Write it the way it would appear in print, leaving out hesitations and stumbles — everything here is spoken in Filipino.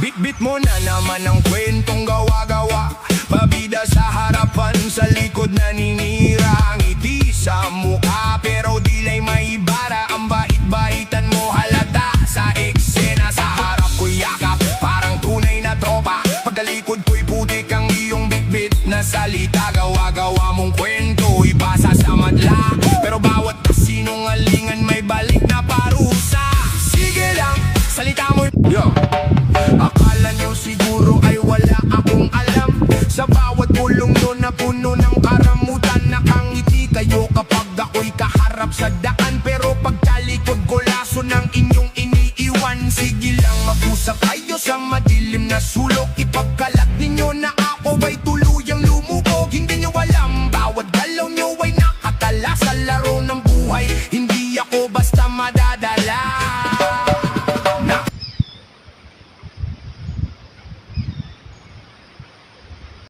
Bit-bit mo na naman ang kwentong gawa-gawa. Pabida sa harapan, sa likod naninira. Ngiti sa mukha pero dilay may bara. Ang bait-baitan mo halata sa eksena. Sa harap ko'y yakap, parang tunay na tropa. Pagkalikod ko'y putik ang iyong bit-bit na salita. Gawa-gawa mong kwento, ibasa sa madla. Pero bawat sinungalingan may balik na parusa. Sige lang, salita mo. Yo! Akala nyo siguro ay wala akong alam. Sa bawat bulong doon na puno ng karamutan. Nakangiti kayo kapag ako'y kaharap sa daan. Pero pagtalikod ko laso ng inyong iniiwan. Sige lang, mag-usap kayo sa madilim na sulok. Ipagkala